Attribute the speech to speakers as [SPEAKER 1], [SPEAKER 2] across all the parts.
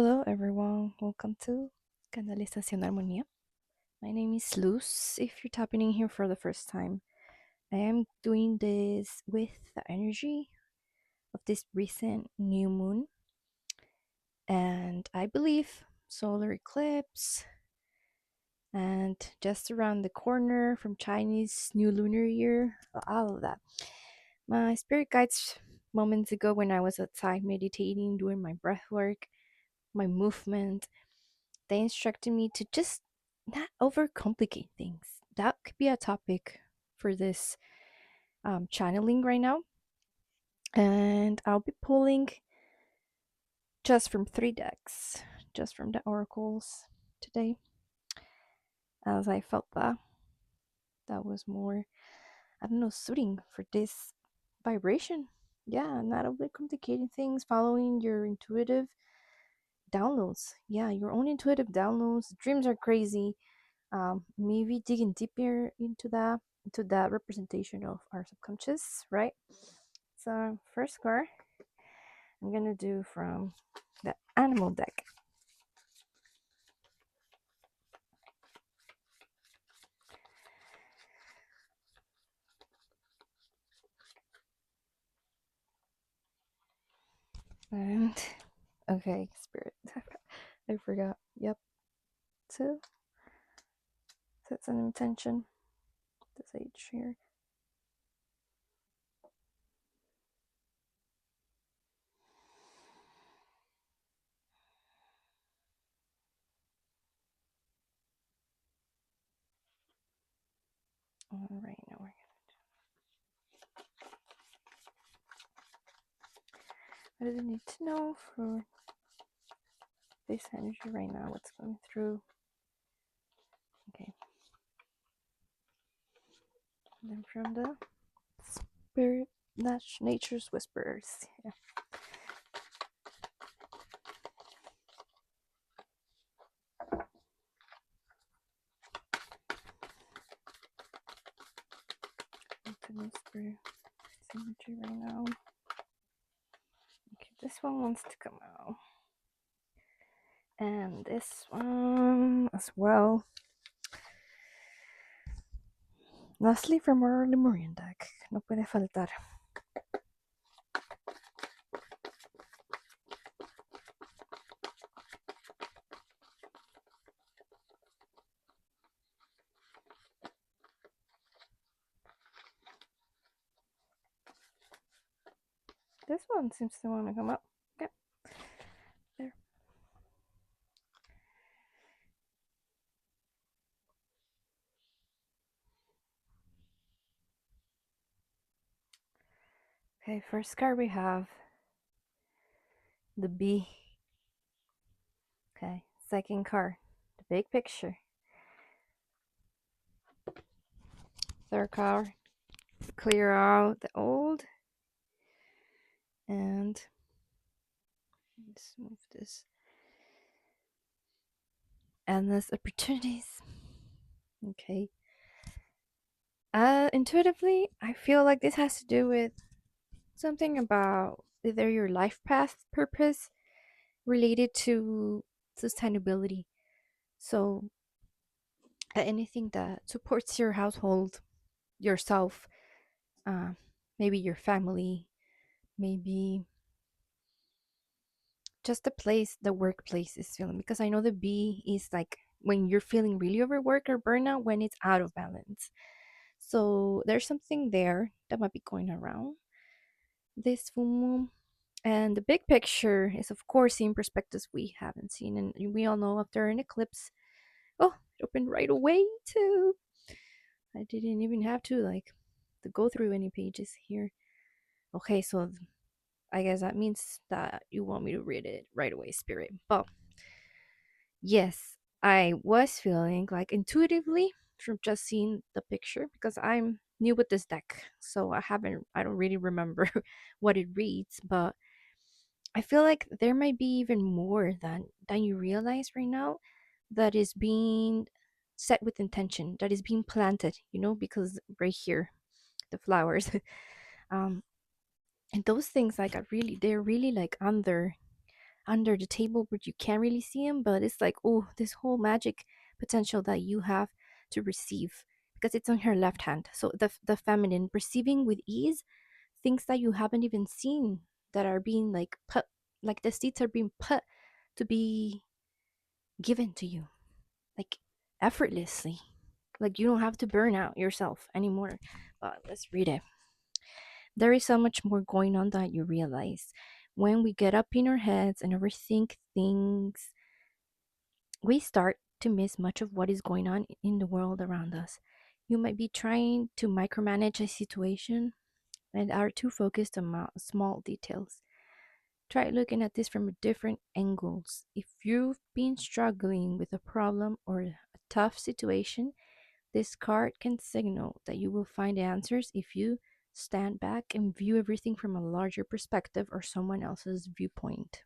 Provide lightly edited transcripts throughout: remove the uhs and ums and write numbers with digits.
[SPEAKER 1] Hello, everyone. Welcome to Canalización Armonía. My name is Luz. If you're tapping in here for the first time, I am doing this with the energy of this recent new moon, and I believe solar eclipse, and just around the corner from Chinese New Lunar Year, all of that. My spirit guides moments ago when I was outside meditating, doing my breath work, my movement, they instructed me to just not overcomplicate things. That could be a topic for this channeling right now. And I'll be pulling just from three decks, just from the oracles today, as I felt that was more, I don't know, suiting for this vibration. Yeah, not overcomplicating things, following your intuitive downloads. Yeah, your own intuitive downloads. Dreams are crazy. Maybe digging deeper into that representation of our subconscious, right? So first card I'm gonna do from the animal deck. And okay, spirit. I forgot. Yep. To set an intention. The sage here. All right, now we're what do they need to know for this energy right now? What's going through? Okay. And then from the spirit, nature's whisperers. Yeah. To whisper this energy right now. Okay, this one wants to come out. And this one as well. Lastly, from our Lemurian deck. No puede faltar. This one seems to want to come up. Yep. There. Okay, first card we have the bee. Okay, second card, the big picture. Third card, clear out the old. And let's move this. Endless opportunities. Okay. Intuitively, I feel like this has to do with something about either your life path purpose related to sustainability. So, anything that supports your household, yourself, uh, maybe your family, maybe just the place, the workplace is feeling. Because I know the B is like when you're feeling really overworked or burnout when it's out of balance. So, there's something there that might be going around this full moon. And the big picture is, of course, seeing perspectives we haven't seen. And we all know after an eclipse, oh, it opened right away, too. I didn't even have to go through any pages here. Okay, so I guess that means that you want me to read it right away, Spirit. But yes, I was feeling like intuitively from just seeing the picture because I'm new with this deck. So I don't really remember what it reads, but I feel like there might be even more than you realize right now that is being set with intention, that is being planted, because right here, the flowers, um, and those things like are really they're really like under under the table where you can't really see them, but it's like, oh, this whole magic potential that you have to receive because it's on her left hand. So the feminine receiving with ease things that you haven't even seen that are being like put, like the seeds are being put to be given to you, like effortlessly. Like you don't have to burn out yourself anymore. But let's read it. There is so much more going on than you realize. When we get up in our heads and overthink things, we start to miss much of what is going on in the world around us. You might be trying to micromanage a situation and are too focused on small details. Try looking at this from different angles. If you've been struggling with a problem or a tough situation, this card can signal that you will find answers if you stand back and view everything from a larger perspective or someone else's viewpoint.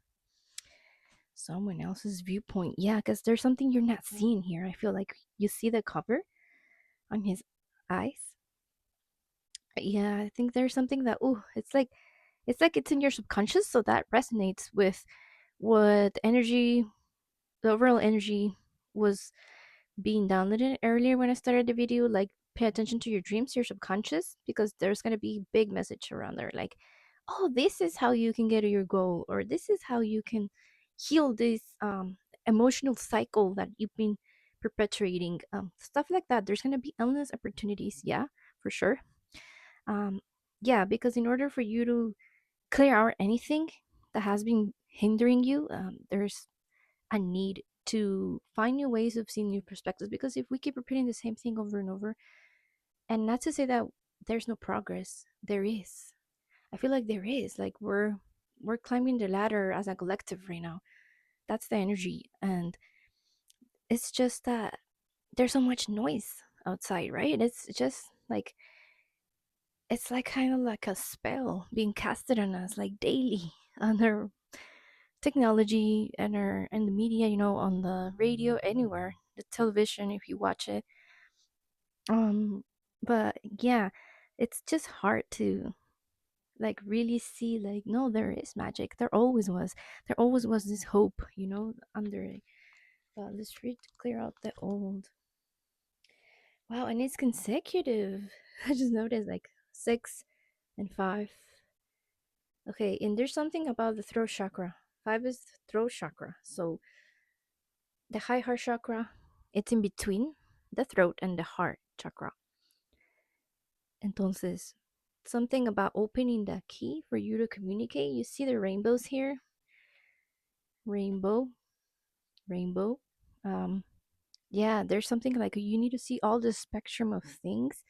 [SPEAKER 1] Someone else's viewpoint. Yeah, because there's something you're not seeing here. I feel like you see the cover on his eyes. Yeah, I think there's something that, oh, it's like it's in your subconscious, so that resonates with what energy, the overall energy was being downloaded earlier when I started the video. Like, pay attention to your dreams, your subconscious, because there's gonna be big message around there. Like, oh, this is how you can get to your goal, or this is how you can heal this emotional cycle that you've been perpetuating. Stuff like that. There's gonna be endless opportunities. Yeah, for sure. Um, yeah, because in order for you to clear out anything that has been hindering you, there's a need to find new ways of seeing new perspectives. Because if we keep repeating the same thing over and over, and not to say that there's no progress, there is. I feel like there is. Like we're climbing the ladder as a collective right now. That's the energy, and it's just that there's so much noise outside, right? It's just like it's like kind of like a spell being casted on us like daily on our technology and our and the media, on the radio, anywhere, the television if you watch it. But yeah, it's just hard to like really see like no, there is magic. There always was this hope, under it. But let's read clear out the old. Wow, and it's consecutive. I just noticed like 6 and 5. Okay, and there's something about the throat chakra. 5 is throat chakra. So the high heart chakra, it's in between the throat and the heart chakra. Entonces, something about opening the key for you to communicate. You see the rainbows here? Rainbow, rainbow. Um, yeah, there's something like you need to see all the spectrum of things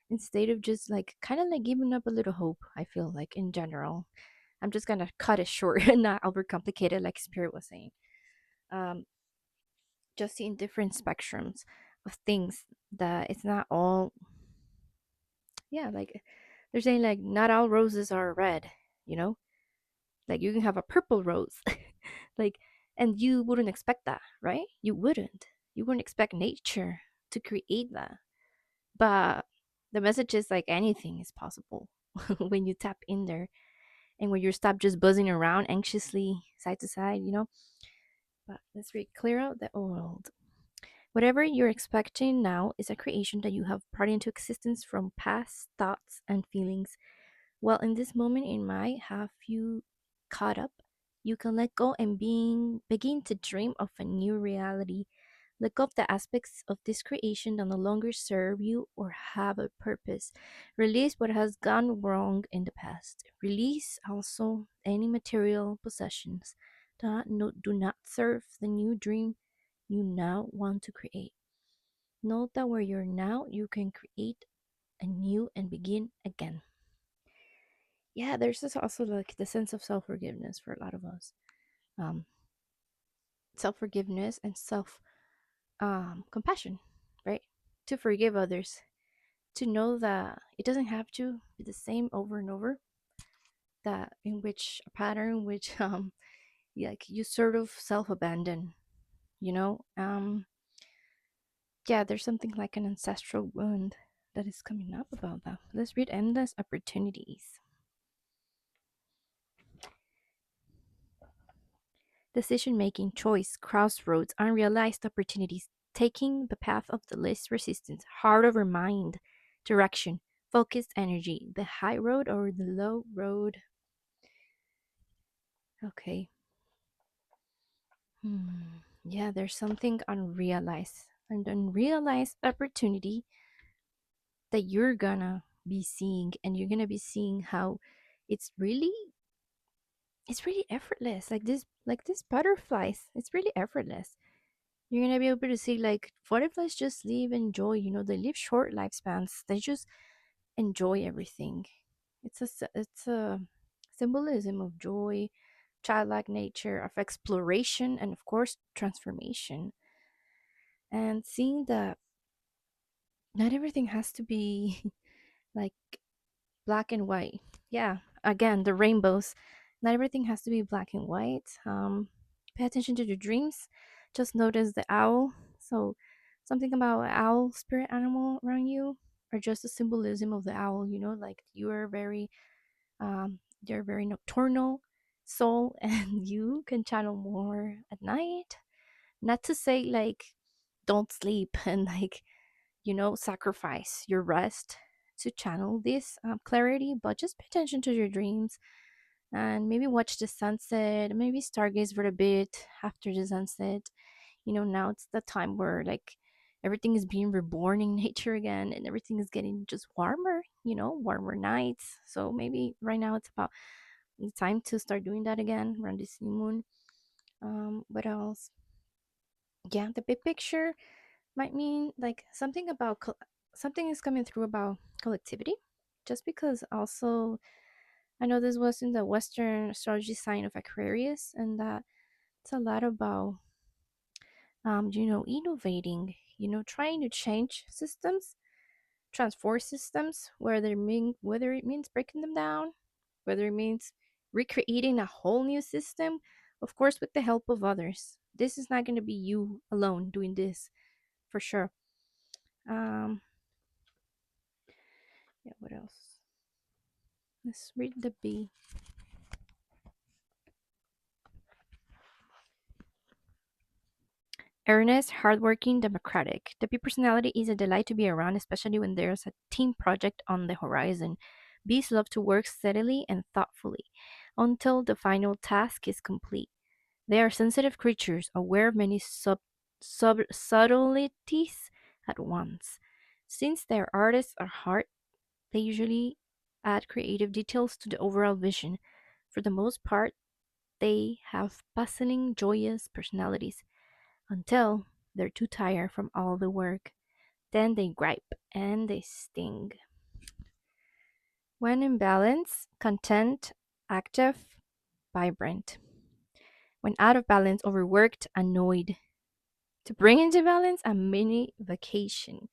[SPEAKER 1] instead of just like kind of like giving up a little hope. I feel like in general. I'm just gonna cut it short and not overcomplicate it like Spirit was saying. Um, just seeing different spectrums of things that it's not all, yeah, like they're saying like not all roses are red, you know? Like you can have a purple rose. Like, and you wouldn't expect that, right? You wouldn't. You wouldn't expect nature to create that. But the message is like anything is possible when you tap in there and when you stop just buzzing around anxiously side to side. But let's clear out the old. Whatever you're expecting now is a creation that you have brought into existence from past thoughts and feelings. Well, in this moment, it might have you caught up. You can let go and begin to dream of a new reality. Let go of the aspects of this creation that no longer serve you or have a purpose. Release what has gone wrong in the past. Release also any material possessions that do not serve the new dream you now want to create. Note that where you're now, you can create a new and begin again. Yeah, there's this also like the sense of self forgiveness for a lot of us. Um, Self forgiveness and self compassion, right? To forgive others, to know that it doesn't have to be the same over and over. That in which a pattern, which like you sort of self abandon, you know. Yeah, there's something like an ancestral wound that is coming up about that. Let's read endless opportunities. decision making, choice, crossroads, unrealized opportunities, taking the path of the least resistance, heart over mind, direction, focused energy, the high road or the low road. Okay. Yeah, there's something unrealized, an unrealized opportunity that you're gonna be seeing, and you're gonna be seeing how it's really it's really effortless, like this butterflies, it's really effortless. You're gonna be able to see like butterflies just live, enjoy, they live short lifespans, they just enjoy everything. It's a symbolism of joy, childlike nature, of exploration, and of course transformation. And seeing that not everything has to be like black and white. Yeah, again, the rainbows. Not everything has to be black and white. Pay attention to your dreams. Just notice the owl. So, something about an owl spirit animal around you, or just the symbolism of the owl. Like you're very nocturnal soul, and you can channel more at night. Not to say like don't sleep and like sacrifice your rest to channel this clarity, but just pay attention to your dreams and maybe watch the sunset, maybe stargaze for a bit after the sunset. Now it's the time where like everything is being reborn in nature again, and everything is getting just warmer, warmer nights. So maybe right now it's about the time to start doing that again around this new moon. What else? Yeah, the big picture might mean like something is coming through about collectivity, just because also I know this was in the Western astrology sign of Aquarius, and that it's a lot about innovating, trying to change systems, transform systems, whether it means breaking them down, whether it means recreating a whole new system, of course with the help of others. This is not going to be you alone doing this, for sure. um Yeah, what else? Let's read the B. Earnest, hardworking, democratic. The B personality is a delight to be around, especially when there's a team project on the horizon. Bees love to work steadily and thoughtfully until the final task is complete. They are sensitive creatures, aware of many subtleties at once. Since their artists are heart, they usually add creative details to the overall vision. For the most part, they have bustling, joyous personalities until they're too tired from all the work. Then they gripe and they sting. When in balance, content, active, vibrant. When out of balance, overworked, annoyed. To bring into balance, a mini vacation.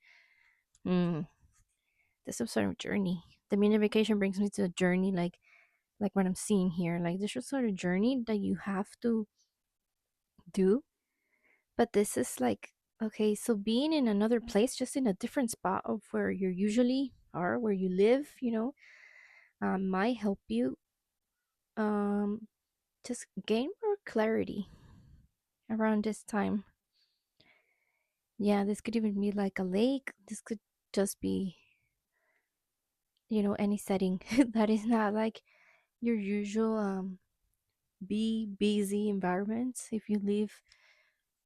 [SPEAKER 1] Mm, this is sort of journey. The mini vacation brings me to a journey like what I'm seeing here. Like this is sort of journey that you have to do. But this is like, okay, so being in another place, just in a different spot of where you usually are, where you live, might help you just gain more clarity around this time. Yeah, this could even be like a lake. This could just be, any setting that is not like your usual be busy environments if you live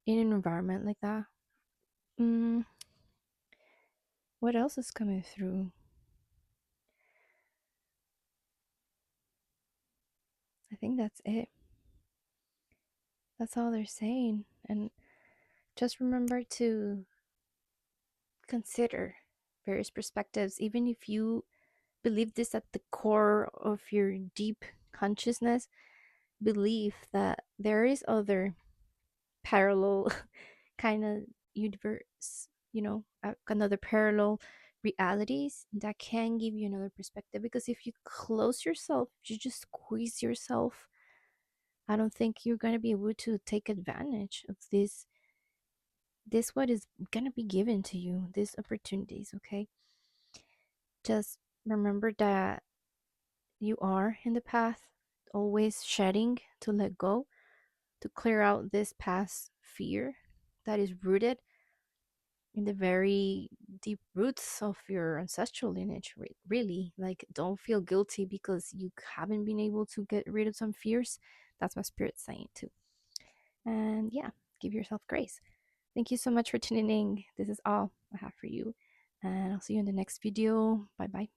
[SPEAKER 1] in an environment like that. Mm, what else is coming through? I think that's it. That's all they're saying. And just remember to consider various perspectives, even if you believe this at the core of your deep consciousness. Believe that there is other parallel kind of universe, another parallel realities that can give you another perspective. Because if you close yourself, you just squeeze yourself, I don't think you're going to be able to take advantage of this what is going to be given to you, these opportunities. Okay, just remember that you are in the path, always shedding to let go, to clear out this past fear that is rooted in the very deep roots of your ancestral lineage. Really, like, don't feel guilty because you haven't been able to get rid of some fears. That's what spirit's saying too. And yeah, give yourself grace. Thank you so much for tuning in. This is all I have for you, and I'll see you in the next video. Bye bye.